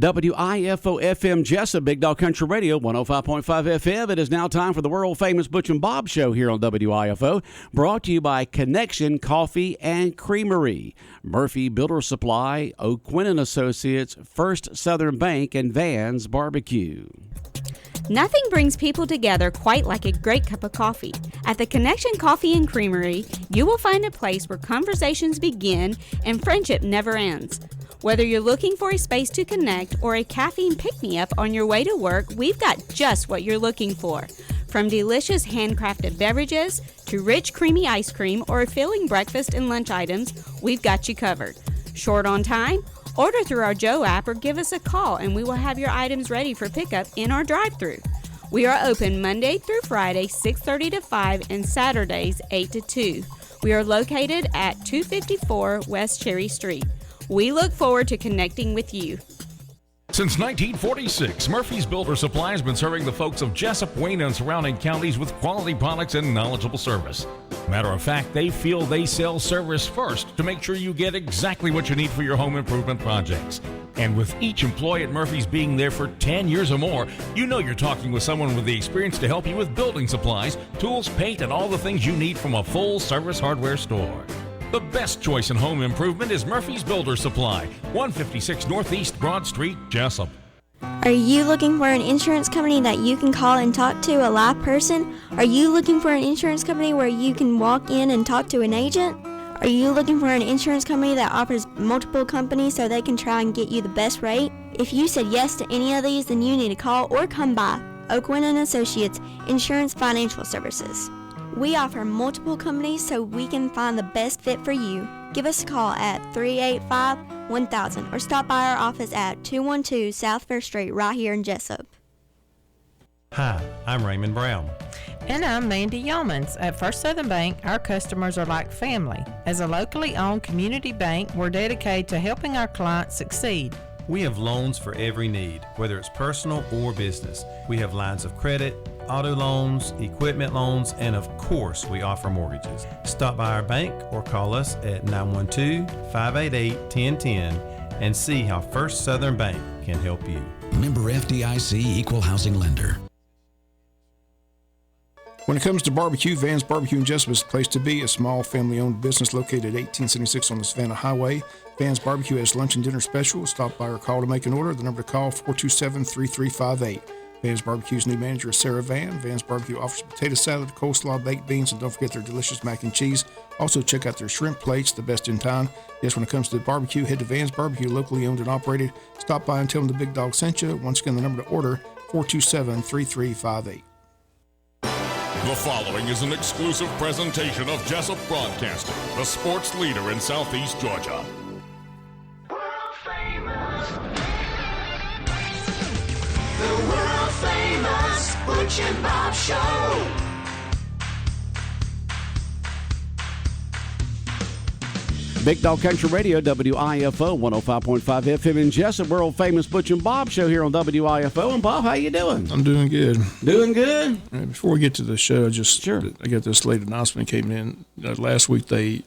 WIFO FM Jesup, Big Dog Country Radio, 105.5 FM. It is now time for the world-famous Butch and Bob Show here on WIFO, brought to you by Connection Coffee and Creamery, Murphy Builder Supply, O'Quinn & Associates, First Southern Bank, and Van's Barbecue. Nothing brings people together quite like a great cup of coffee. At the Connection Coffee and Creamery, you will find a place where conversations begin and friendship never ends. Whether you're looking for a space to connect or a caffeine pick-me-up on your way to work, we've got just what you're looking for. From delicious handcrafted beverages to rich creamy ice cream or a filling breakfast and lunch items, we've got you covered. Short on time? Order through our Joe app or give us a call and we will have your items ready for pickup in our drive-thru. We are open Monday through Friday, 6:30 to 5, and Saturdays, 8 to 2. We are located at 254 West Cherry Street. We look forward to connecting with you. Since 1946, Murphy's Builder Supply has been serving the folks of Jesup, Wayne, and surrounding counties with quality products and knowledgeable service. Matter of fact, they feel they sell service first to make sure you get exactly what you need for your home improvement projects. And with each employee at Murphy's being there for 10 years or more, you know you're talking with someone with the experience to help you with building supplies, tools, paint, and all the things you need from a full-service hardware store. The best choice in home improvement is Murphy's Builder Supply, 156 Northeast Broad Street, Jesup. Are you looking for an insurance company that you can call and talk to a live person? Are you looking for an insurance company where you can walk in and talk to an agent? Are you looking for an insurance company that offers multiple companies so they can try and get you the best rate? If you said yes to any of these, then you need to call or come by O'Quinn & Associates Insurance Financial Services. We offer multiple companies so we can find the best fit for you. Give us a call at 385-1000 or stop by our office at 212 South Fair Street right here in Jesup. Hi, I'm Raymond Brown. And I'm Mandy Yeomans. At First Southern Bank, our customers are like family. As a locally owned community bank, we're dedicated to helping our clients succeed. We have loans for every need, whether it's personal or business. We have lines of credit, auto loans, equipment loans, and of course, we offer mortgages. Stop by our bank or call us at 912-588-1010 and see how First Southern Bank can help you. Member FDIC Equal Housing Lender. When it comes to barbecue, Van's Barbecue in Jesup is the place to be. A small family-owned business located at 1876 on the Savannah Highway. Van's Barbecue has lunch and dinner special. Stop by or call to make an order. The number to call, 427-3358. Van's Barbecue's new manager is Sarah Van. Van's Barbecue offers potato salad, coleslaw, baked beans, and don't forget their delicious mac and cheese. Also, check out their shrimp plates, the best in town. Yes, when it comes to barbecue, head to Van's Barbecue, locally owned and operated. Stop by and tell them the Big Dog sent you. Once again, the number to order, 427-3358. The following is an exclusive presentation of Jesup Broadcasting, the sports leader in Southeast Georgia. World famous. The world famous Butch and Bob Show. Big Dog Country Radio, WIFO, 105.5 FM in Jesup, world famous Butch and Bob Show here on WIFO. And Bob, how you doing? I'm doing good. Doing good? Before we get to the show, Sure. I got this late announcement came in. Last week they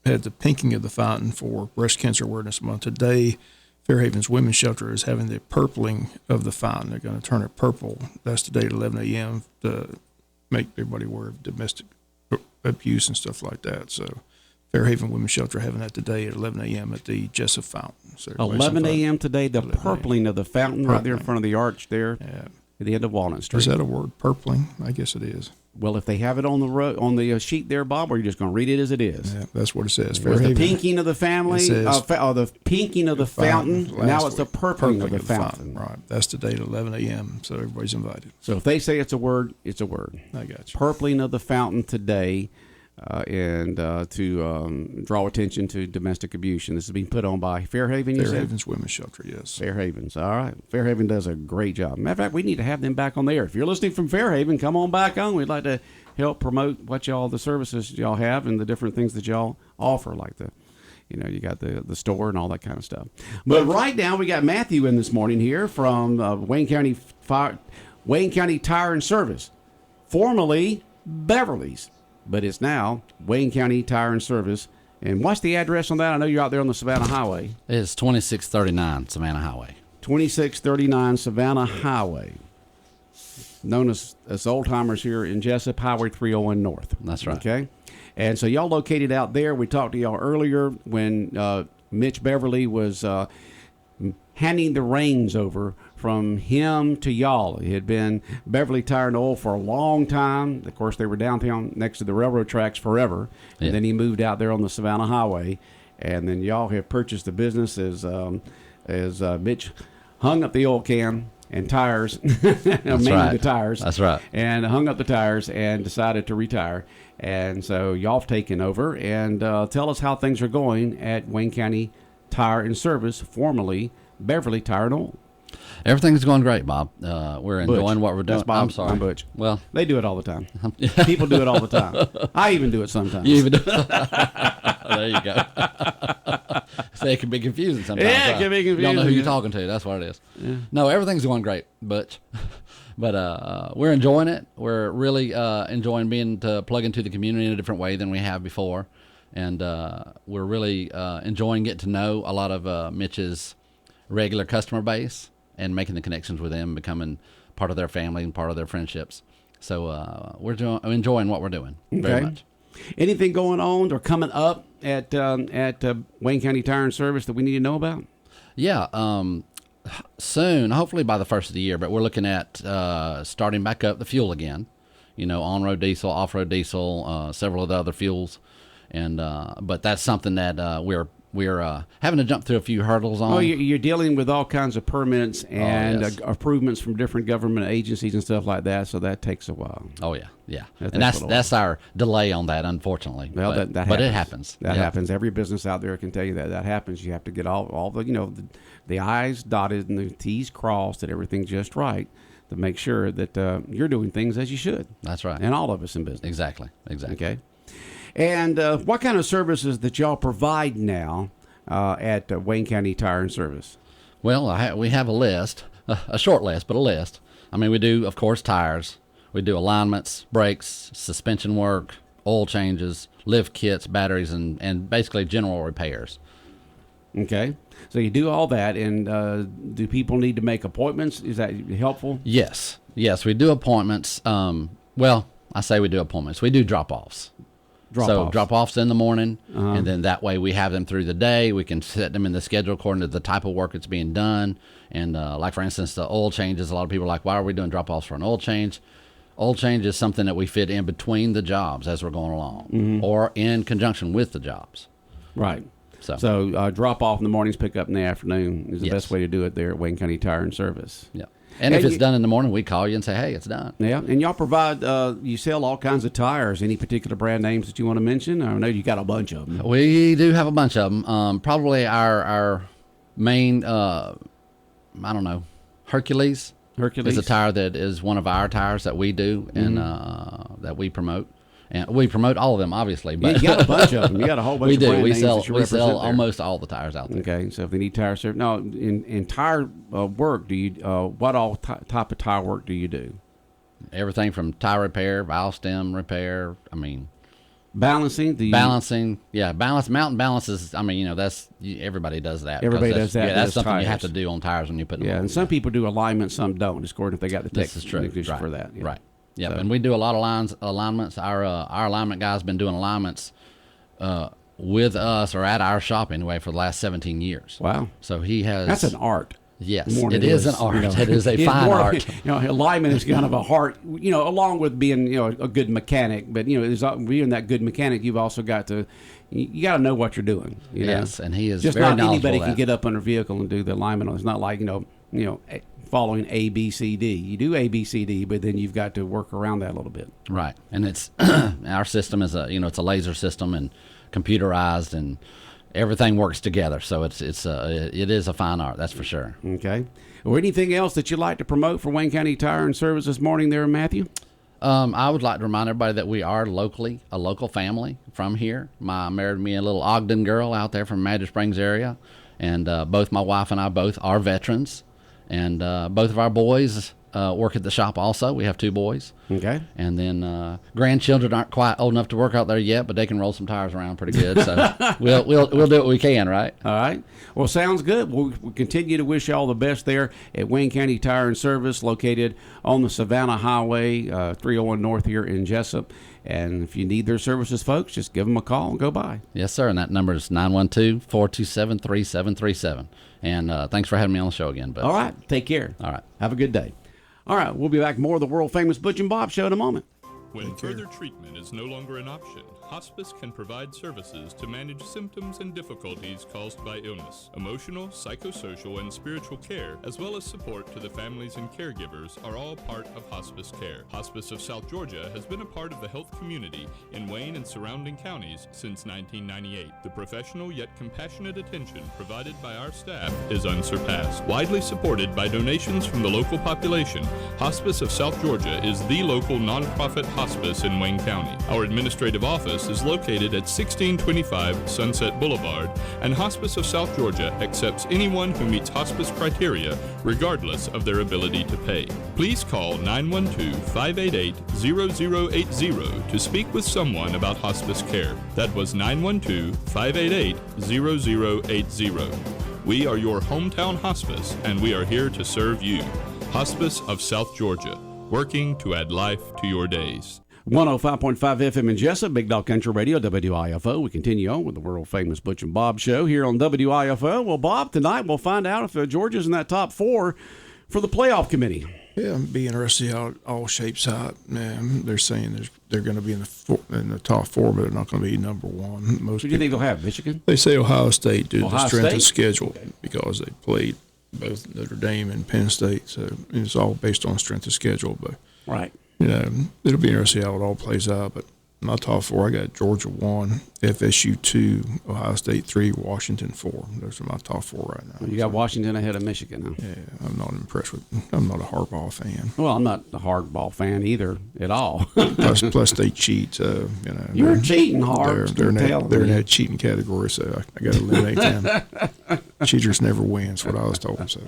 had the pinking of the fountain for Breast Cancer Awareness Month. Today, Fairhaven's Women's Shelter is having the purpling of the fountain. They're going to turn it purple. That's today at 11 a.m. to make everybody aware of domestic abuse and stuff like that. So Fairhaven Women's Shelter having that today at 11 a.m. at the Jesup Fountain. So 11 a.m. today, the purpling of the fountain right there in front of the arch there at the end of Walnut Street. Is that a word, purpling? I guess it is. Well, if they have it on the sheet there, Bob, or you're just going to read it as it is? Yeah, that's what it says. The pinking of the family, the pinking of the fountain. Now it's the purpling of the fountain. Right. That's today at 11 a.m., so everybody's invited. So if they say it's a word, it's a word. I got you. Purpling of the fountain today. And to draw attention to domestic abuse. And this is being put on by Fairhaven, you said? Fairhaven's Women's Shelter, yes. Fairhaven's, all right. Fairhaven does a great job. Matter of fact, we need to have them back on the air. If you're listening from Fairhaven, come on back on. We'd like to help promote the services y'all have and the different things that y'all offer, like you got the store and all that kind of stuff. But right now, we got Matthew in this morning here from Wayne County Tire and Service, formerly Beverly's. But it's now Wayne County Tire and Service And what's the address on that? I know you're out there on the Savannah Highway. It's 2639 Savannah Highway. 2639 Savannah Highway, known as old timers here in Jesup, Highway 301 North. That's right. Okay. And so y'all located out there. We talked to y'all earlier when Mitch Beverly was handing the reins over from him to y'all. It had been Beverly Tire and Oil for a long time. Of course, they were downtown next to the railroad tracks forever. And Yeah. then he moved out there on the Savannah Highway. And then y'all have purchased the business as Mitch hung up the oil can and tires, mainly right. the tires. That's right. And hung up the tires and decided to retire. And so y'all have taken over. And tell us how things are going at Wayne County Tire and Service, formerly Beverly Tire and Oil. Everything's going great, Bob. We're enjoying what we're doing. That's Bob. I'm sorry. I'm Butch. Well, They do it all the time. People do it all the time. I even do it sometimes. you even there you go. So it can be confusing sometimes. Yeah, it huh? can be You don't know confusing, who you're yeah. talking to. That's what it is. Yeah. No, everything's going great, Butch. But we're enjoying it. We're really enjoying being to plug into the community in a different way than we have before. And we're really enjoying getting to know a lot of Mitch's regular customer base and making the connections with them, becoming part of their family and part of their friendships. So we're enjoying what we're doing very much. Anything going on or coming up at Wayne County Tire and Service that we need to know about? Yeah, soon, hopefully by the first of the year, but we're looking at starting back up the fuel again. You know, on-road diesel, off-road diesel, several of the other fuels. And but that's something that we're having to jump through a few hurdles on. Oh, you're dealing with all kinds of permits and yes. approvals from different government agencies and stuff like that, so that takes a while. Oh yeah, yeah, That and takes a that's our delay on that, unfortunately. Well, but it happens. That Yeah. happens. Every business out there can tell you that happens. You have to get all the the I's dotted and the T's crossed and everything just right to make sure that you're doing things as you should. That's right. And all of us in business. Exactly. Okay. And what kind of services that y'all provide now at Wayne County Tire and Service? Well, we have a list, a short list, but a list. I mean, we do, of course, tires. We do alignments, brakes, suspension work, oil changes, lift kits, batteries, and basically general repairs. Okay. So you do all that, and do people need to make appointments? Is that helpful? Yes, we do appointments. Well, I say we do appointments. We do drop-offs. Drop-offs in the morning, and then that way we have them through the day. We can set them in the schedule according to the type of work that's being done. And like, for instance, the oil changes, a lot of people are like, why are we doing drop-offs for an oil change? Oil change is something that we fit in between the jobs as we're going along, or in conjunction with the jobs. Right. So drop off in the mornings, pick up in the afternoon is the Yes. best way to do it there at Wayne County Tire and Service. Yeah. And if And it's done in the morning, we call you and say, hey, it's done. Yeah, and y'all provide, you sell all kinds of tires. Any particular brand names that you want to mention? I know you got a bunch of them. We do have a bunch of them. Probably our main, Hercules. Hercules Is a tire that is one of our tires that we do and that we promote. And we promote all of them, obviously. But You got a bunch of them. You got a whole bunch we of do. brand We names sell. that you We represent sell there. almost all the tires out there. Okay, so if they need tire service, now in tire work, do you what all type of tire work do you do? Everything from tire repair, valve stem repair. I mean, Balancing, do you, balancing. Yeah, mountain balances. I mean, that's everybody does that. Everybody because does that Yeah, with that's those something you have tires. to do on tires when you put them Yeah, on. and some people do alignment, some don't. It's according if they got the This is true. technician Right. for that. Yeah. Right. Yeah, So- and we do a lot of alignments. Our alignment guy's been doing alignments with us or at our shop anyway for the last 17 years. Wow, So he has. that's an art. Yes, More than it is an art. It is a it's fine more- art. Alignment is kind of a heart, along with being, a good mechanic. But being that good mechanic, you've also got to, you got to know what you're doing. You know? Yes, and he is Just very not knowledgeable anybody of can that. get up on a vehicle and do the alignment. It's not like following A, B, C, D. You do A, B, C, D, but then you've got to work around that a little bit. Right, and it's our system is it's a laser system and computerized and everything works together. So it is a fine art, that's for sure. Okay. Or anything else that you'd like to promote for Wayne County Tire and Service this morning there, Matthew? I would like to remind everybody that we are a local family from here. I married me a little Ogden girl out there from Madrid Springs area, and both my wife and I both are veterans, and both of our boys work at the shop also. We have 2 boys. Okay. And then grandchildren aren't quite old enough to work out there yet, but they can roll some tires around pretty good. So we'll do what we can, right? All right. Well, sounds good. We'll continue to wish you all the best there at Wayne County Tire and Service, located on the Savannah Highway, 301 North here in Jesup. And if you need their services, folks, just give them a call and go by. Yes, sir. And that number is 912-427-3737. And thanks for having me on the show again, Butch. All right. Take care. All right. Have a good day. All right. We'll be back more of the world-famous Butch and Bob Show in a moment. When further treatment is no longer an option, hospice can provide services to manage symptoms and difficulties caused by illness. Emotional, psychosocial, and spiritual care, as well as support to the families and caregivers, are all part of hospice care. Hospice of South Georgia has been a part of the health community in Wayne and surrounding counties since 1998. The professional yet compassionate attention provided by our staff is unsurpassed. Widely supported by donations from the local population, Hospice of South Georgia is the local nonprofit hospice in Wayne County. Our administrative office is located at 1625 Sunset Boulevard, and Hospice of South Georgia accepts anyone who meets hospice criteria, regardless of their ability to pay. Please call 912-588-0080 to speak with someone about hospice care. That was 912-588-0080. We are your hometown hospice, and we are here to serve you. Hospice of South Georgia, working to add life to your days. 105.5 FM in Jesup, Big Dog Country Radio, WIFO. We continue on with the world-famous Butch and Bob Show here on WIFO. Well, Bob, tonight we'll find out if Georgia's in that top 4 for the playoff committee. Yeah, I'm being interested to see how all shapes out. They're saying they're going to be in the top 4, but they're not going to be number 1. Who do you think they'll have, Michigan? They say Ohio State due to the strength State? of schedule, because they played both Notre Dame and Penn State, so it's all based on strength of schedule. But right, it'll be interesting how it all plays out. But my top 4, I got Georgia 1, FSU 2, Ohio State 3, Washington 4. Those are my top 4 right now. You got Washington ahead of Michigan, huh? Yeah, I'm not impressed with. I'm not a Harbaugh fan. Well, I'm not a hardball fan either at all. plus they cheat. You're cheating hard. They're in that cheating category, so I got to eliminate them. Cheaters never win. That's what I was told. So,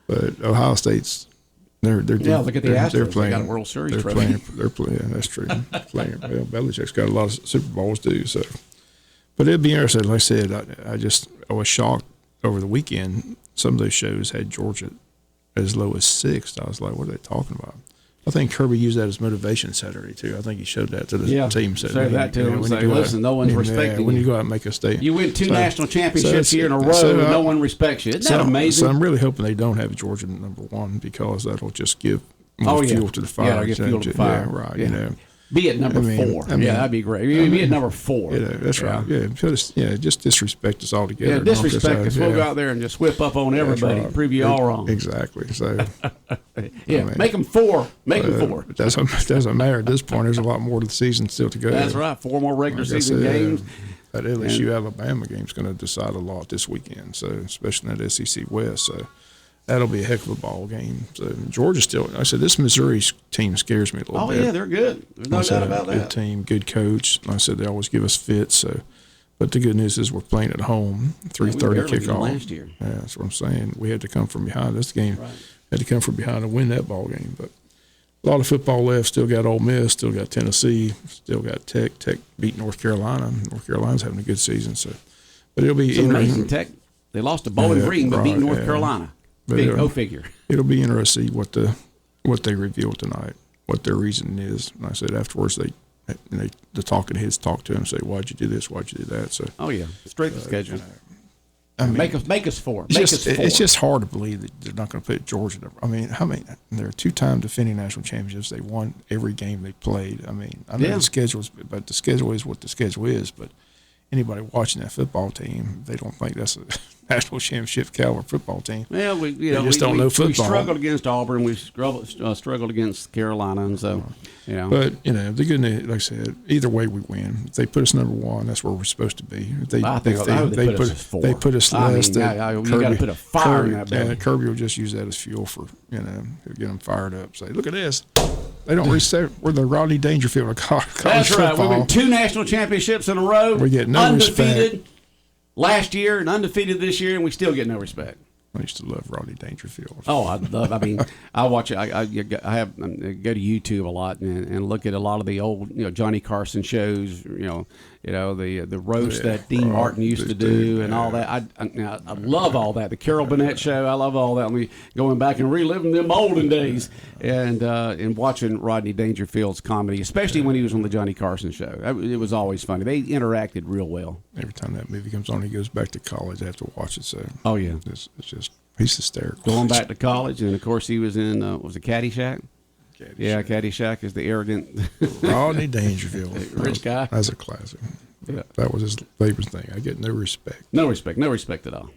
but Ohio State's. They're look at the Astros. They're playing. They got a World Series. They're playing. Yeah, that's true. Playing. Well, Belichick's got a lot of Super Bowls too. So, but it'd be interesting. Like I said, I was shocked over the weekend. Some of those shows had Georgia as low as 6th. I was like, what are they talking about? I think Kirby used that as motivation Saturday too. I think he showed that to the team. Say that to him. Say, listen, no one's respecting you. When you go out and make a statement. You win 2 national championships here in a row, and no one respects you. Isn't that amazing? So I'm really hoping they don't have Georgia number 1, because that'll just give more fuel to the fire. Yeah, it'll give fuel to the fire. Yeah, right. Yeah. Be at number 4. That'd be great. Be at number 4. Yeah, that's right. Yeah, just disrespect us all together. Yeah, disrespect us. We'll go out there and just whip up on everybody, and prove you all wrong. Exactly. So, make them 4. Make them 4. It doesn't matter at this point. There's a lot more to the season still to go. That's right. 4 more regular season games. That LSU Alabama game is going to decide a lot this weekend. So, especially in that SEC West. So, that'll be a heck of a ball game. So Georgia still. I said this Missouri team scares me a little bit. Oh yeah, they're good. There's no doubt about that. Good team, good coach. Like I said, they always give us fits. So, but the good news is we're playing at home. 3:30 kickoff. Last year. Yeah, that's what I'm saying. We had to come from behind this game. Right. Had to come from behind and win that ball game. But a lot of football left. Still got Ole Miss. Still got Tennessee. Still got Tech. Tech beat North Carolina. North Carolina's having a good season. So, but it'll be it's amazing. Tech. They lost to Bowling Green, but beat North Carolina. Go figure. It'll be interesting to see what they reveal tonight, what their reason is. And I said afterwards, the talking heads talk to him, say, "Why'd you do this? Why'd you do that?" So, straight to schedule. I mean, make us 4. It's just hard to believe that they're not going to put Georgia. I mean, they're 2-time defending national championships. They won every game they played. I mean, I know the schedules, but the schedule is what the schedule is. But anybody watching that football team, they don't think that's a national championship caliber football team. Well, we don't know football. We struggled against Auburn. We struggled against Carolina, and so But the good news, like I said, either way we win. If they put us number 1, that's where we're supposed to be. If they put us 4. They put us less. You got to put a fire in that belly. And Kirby will just use that as fuel for get them fired up. Say, look at this. They don't reset. We're the Rodney Dangerfield of college That's football. right. We win 2 national championships in a row. We get no undefeated respect. Last year and undefeated this year, and we still get no respect. I used to love Rodney Dangerfield. Oh, I mean, I watch it. I have go to YouTube a lot and look at a lot of the old, Johnny Carson shows. The roast that Dean Martin used to do and all that. I love all that. The Carol Burnett show. I love all that. I mean, going back and reliving them olden days and watching Rodney Dangerfield's comedy, especially when he was on the Johnny Carson show. It was always funny. They interacted real well. Every time that movie comes on, he goes back to college. I have to watch it. So yeah, it's just he's hysterical. Going back to college, and of course he was in was it Caddyshack? Yeah, Caddyshack is the arrogant Rodney Dangerfield, rich guy. That's a classic. Yeah, that was his favorite thing. I get no respect. No respect at all.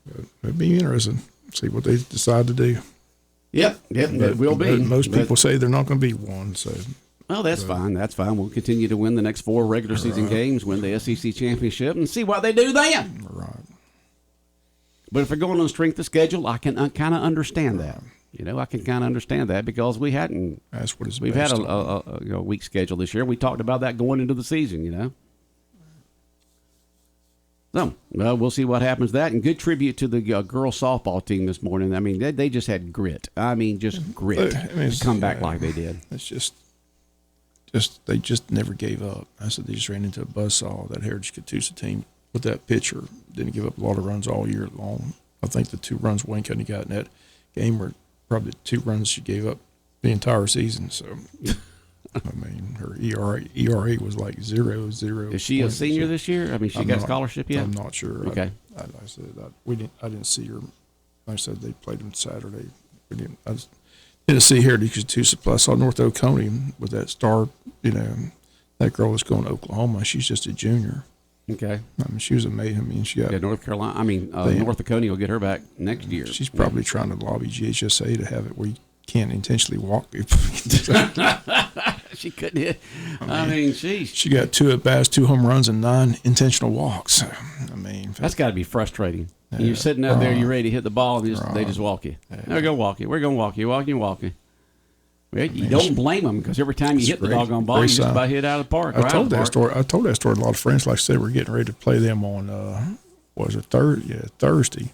But it'd be interesting. See what they decide to do. Yep, it will be. Most people say they're not going to be one. So. Oh, that's fine. That's fine. We'll continue to win the next 4 regular season games, win the SEC championship, and see what they do then. Right. But if they're going on strength of schedule, I can kind of understand that. I can kind of understand that because we hadn't. That's what it's. We've had a weak schedule this year. We talked about that going into the season. So, well, we'll see what happens to that. And good tribute to the girls softball team this morning. I mean, they just had grit. I mean, just grit to come back like they did. It's just they just never gave up. I said they just ran into a buzzsaw. That Heritage Catoosa team with that pitcher didn't give up a lot of runs all year long. I think the 2 runs Wayne County got in that game were probably 2 runs she gave up the entire season. So, I mean, her ERA was like 0.0. Is she a senior this year? I mean, she got a scholarship yet? I'm not sure. Okay. I said I didn't see her. I said they played on Saturday. I didn't see Heritage Catoosa. Plus, I saw North Oconee with that star. That girl that's going to Oklahoma. She's just a junior. Okay. I mean, she was amazing. I mean, she got North Carolina. I mean, North Oconee will get her back next year. She's probably trying to lobby GHSA to have it where you can't intentionally walk people. She couldn't hit. I mean, she got 2 at bats, 2 home runs, and 9 intentional walks. I mean, that's got to be frustrating. You're sitting out there, you're ready to hit the ball, and they just walk you. They're gonna walk you. We're gonna walk you. Walk you. Well, you don't blame them because every time you hit the doggone ball, you just about hit out of the park. I told that story. I told that story to a lot of friends. Like I said, we're getting ready to play them on Thursday.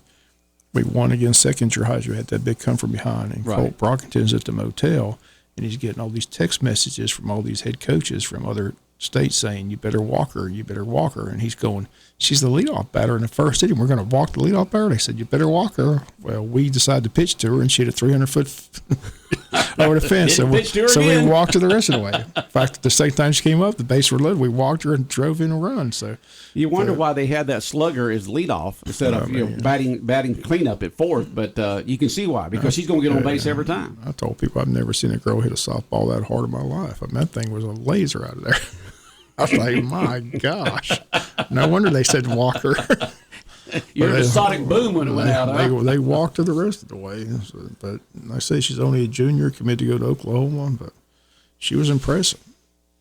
We won against Second-Year High. We had that big come from behind, and Colt Brockington's at the motel, and he's getting all these text messages from all these head coaches from other states saying, "You better walk her, and he's going, "She's the leadoff batter in the first inning. We're going to walk the leadoff batter." They said, "You better walk her." Well, we decided to pitch to her, and she had a 300-foot over the fence. So we walked her the rest of the way. In fact, the second time she came up, the bases were loaded. We walked her and drove in a run. So you wonder why they had that slugger as leadoff instead of batting cleanup at fourth. But you can see why, because she's going to get on base every time. I told people I've never seen a girl hit a softball that hard in my life. I mean, that thing was a laser out of there. I was like, my gosh. No wonder they said walk her. You heard a sonic boom when it went out. They walked her the rest of the way. So, but I say she's only a junior, committed to go to Oklahoma, but she was impressive.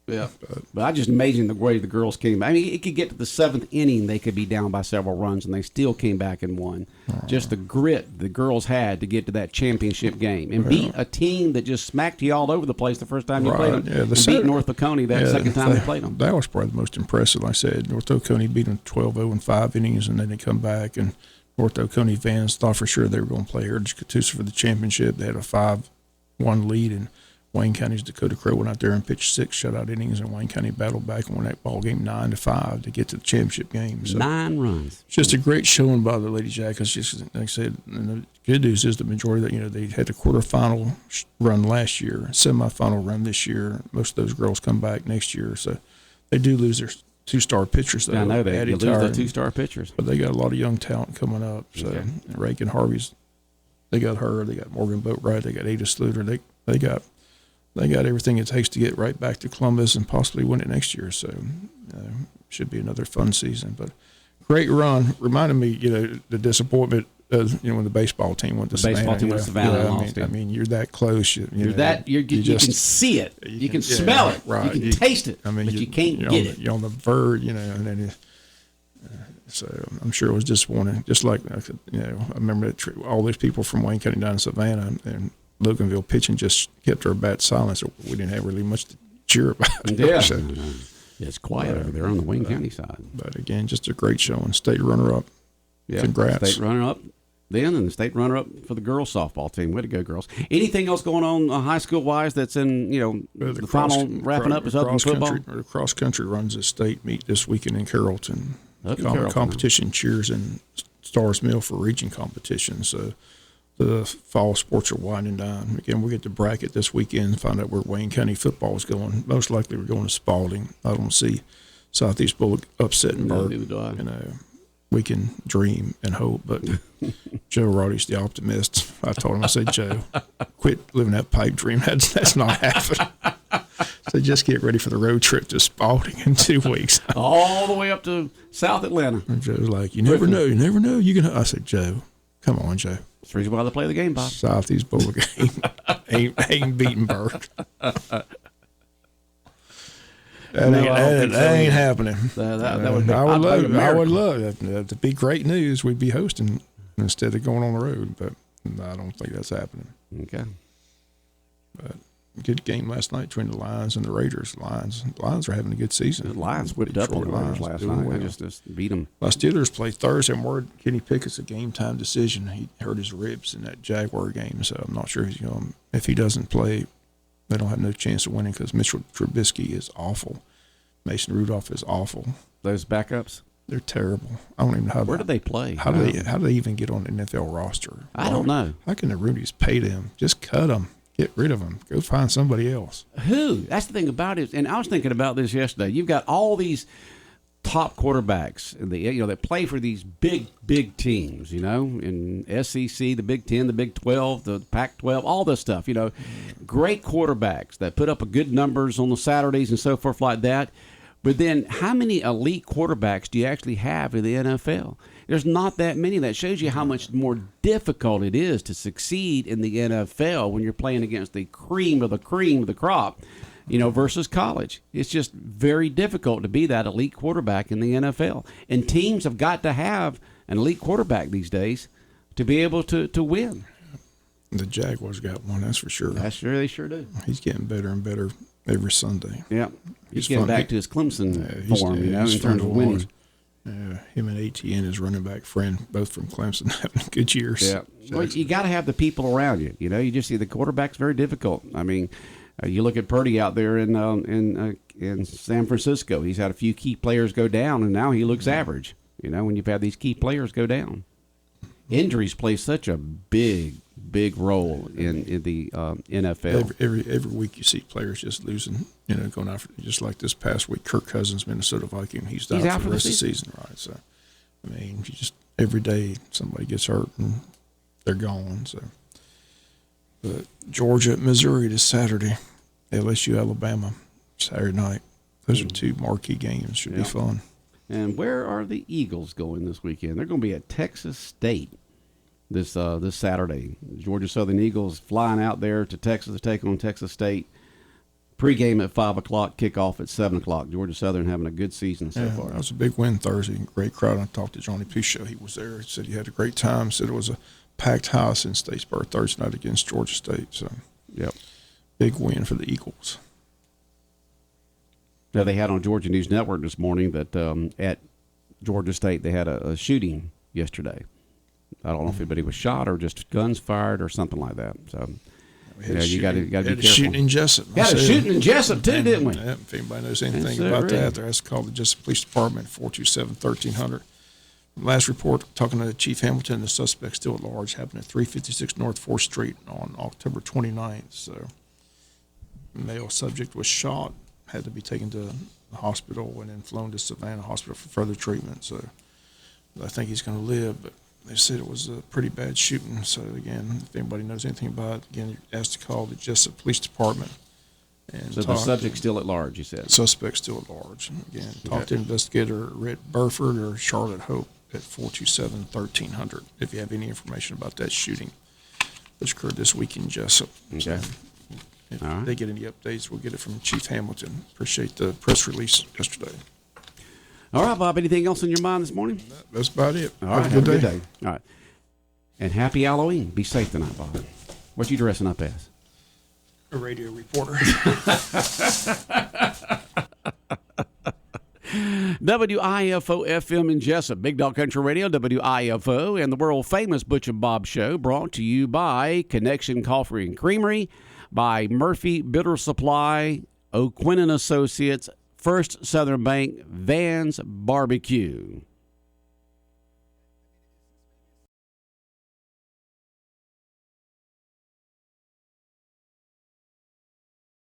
Yeah, but I just amazing the way the girls came. I mean, it could get to the 7th inning, they could be down by several runs, and they still came back and won. Just the grit the girls had to get to that championship game and beat a team that just smacked you all over the place the first time you played them. And beat North Oconee that second time they played them. That was probably the most impressive. Like I said, North Oconee beat them 12-0 in 5 innings, and then they come back, and North Oconee fans thought for sure they were going to play Heritage Catoosa for the championship. They had a 5-1 lead, and Wayne County's Dakota Crow went out there and pitched 6 shutout innings, and Wayne County battled back and won that ball game 9-5 to get to the championship game. So 9 runs. Just a great showing by the Lady Jackets. Just like I said, and the good news is the majority that they had the quarterfinal run last year, semifinal run this year. Most of those girls come back next year, so they do lose their 2-star pitchers. Though. I know they lose their 2-star pitchers, but they got a lot of young talent coming up. So Rankin Harvey's, they got her. They got Morgan Boatwright. They got Ada Sluter. They got everything it takes to get right back to Columbus and possibly win it next year. So should be another fun season. But great run. Reminded me, the disappointment, when the baseball team went to Savannah. The baseball team went to Savannah. I mean, you're that close. You can see it. You can smell it. Right. You can taste it. I mean, but you can't get it. You're on the verge, and then so I'm sure it was disappointing. Just like, I remember all these people from Wayne County down in Savannah and Loganville pitching just kept our bat silent, so we didn't have really much to cheer about. Yeah, it's quiet over there on the Wayne County side. But again, just a great showing. State runner-up. Yeah, congrats. State runner-up. then, and the state runner-up for the girls softball team. Way to go, girls! Anything else going on high school-wise that's in the final wrapping up is up in football? The cross country runs the state meet this weekend in Carrollton. Competition cheers and Stars Mill for region competition. So the fall sports are winding down. Again, we get the bracket this weekend, find out where Wayne County football is going. Most likely we're going to Spalding. I don't see Southeast Bullock upsetting Burke. Neither do I. We can dream and hope, but Joe Roddy's the optimist. I told him, I said, Joe, quit living that pipe dream. That's not happening. So just get ready for the road trip to Spalding in 2 weeks. All the way up to South Atlanta. And Joe's like, you never know. You can. I said, Joe, come on, Joe. That's the reason why they play the game, Bob. Southeast Bullock ain't beating Burke. That ain't happening. I would love that. To be great news, we'd be hosting instead of going on the road, but I don't think that's happening. Okay. But good game last night between the Lions and the Raiders. The Lions are having a good season. The Lions whipped up on the Raiders last night. Well. They just beat them. My Steelers play Thursday. And word Kenny Pickett's a game time decision. He hurt his ribs in that Jaguar game, so I'm not sure he's going. If he doesn't play, they don't have no chance of winning because Mitchell Trubisky is awful. Mason Rudolph is awful. Those backups, they're terrible. I don't even know how. Where do they play? How do they even get on the NFL roster? I don't know. How can the Rudies pay them? Just cut them. Get rid of them. Go find somebody else. Who? That's the thing about it. And I was thinking about this yesterday. You've got all these top quarterbacks that play for these big teams, in SEC, the Big 10, the Big 12, the Pac-12, all this stuff, great quarterbacks that put up good numbers on the Saturdays and so forth like that. But then how many elite quarterbacks do you actually have in the NFL? There's not that many. That shows you how much more difficult it is to succeed in the NFL when you're playing against the cream of the crop, versus college. It's just very difficult to be that elite quarterback in the NFL. And teams have got to have an elite quarterback these days to be able to win. The Jaguars got one, that's for sure. That's sure, they sure do. He's getting better and better every Sunday. Yeah. He's getting back to his Clemson form, in terms of winning. Him and ATN, his running back friend, both from Clemson, having good years. Yeah. Well, you got to have the people around you. You just see the quarterback's very difficult. I mean, you look at Purdy out there in San Francisco. He's had a few key players go down, and now he looks average. When you've had these key players go down. Injuries play such a big role in the NFL. Every week you see players just losing, going out for, just like this past week, Kirk Cousins, Minnesota Viking, he's out for the rest of the season, right? So, I mean, you just every day somebody gets hurt and they're gone. So, but Georgia, Missouri this Saturday, LSU, Alabama, Saturday night. Those are two marquee games. Should be fun. And where are the Eagles going this weekend? They're going to be at Texas State this Saturday. Georgia Southern Eagles flying out there to Texas to take on Texas State. Pre-game at 5 o'clock, kickoff at 7 o'clock. Georgia Southern having a good season so far. That was a big win Thursday. Great crowd. I talked to Johnny Pusho. He was there. He said he had a great time. Said it was a packed house in Statesboro Thursday night against Georgia State. So, big win for the Eagles. Now, they had on Georgia News Network this morning that at Georgia State they had a shooting yesterday. I don't know if anybody was shot or just guns fired or something like that. So, you got to be careful. Shooting in Jesup. Got a shooting in Jesup too, didn't we? If anybody knows anything about that, they're asked to call the Jesup Police Department 427-1300. Last report, talking to Chief Hamilton, the suspect still at large, happened at 356 North 4th Street on October 29th. So, male subject was shot. Had to be taken to the hospital and then flown to Savannah Hospital for further treatment. So I think he's going to live, but they said it was a pretty bad shooting. So again, if anybody knows anything about it, again, you're asked to call the Jesup Police Department. And so the subject's still at large, you said? Suspect's still at large. Again, talk to investigator Rick Burford or Charlotte Hope at 427-1300 if you have any information about that shooting that occurred this week in Jesup. Okay. If they get any updates, we'll get it from Chief Hamilton. Appreciate the press release yesterday. All right, Bob, anything else on your mind this morning? That's about it. All right, have a good day. All right. And happy Halloween. Be safe tonight, Bob. What you dressing up as? A radio reporter. WIFO FM in Jesup, Big Dog Country Radio, WIFO, and the world-famous Butch and Bob Show, brought to you by Connection Coffee and Creamery, by Murphy Bitter Supply, O'Quinn and Associates, First Southern Bank, Vans Barbecue.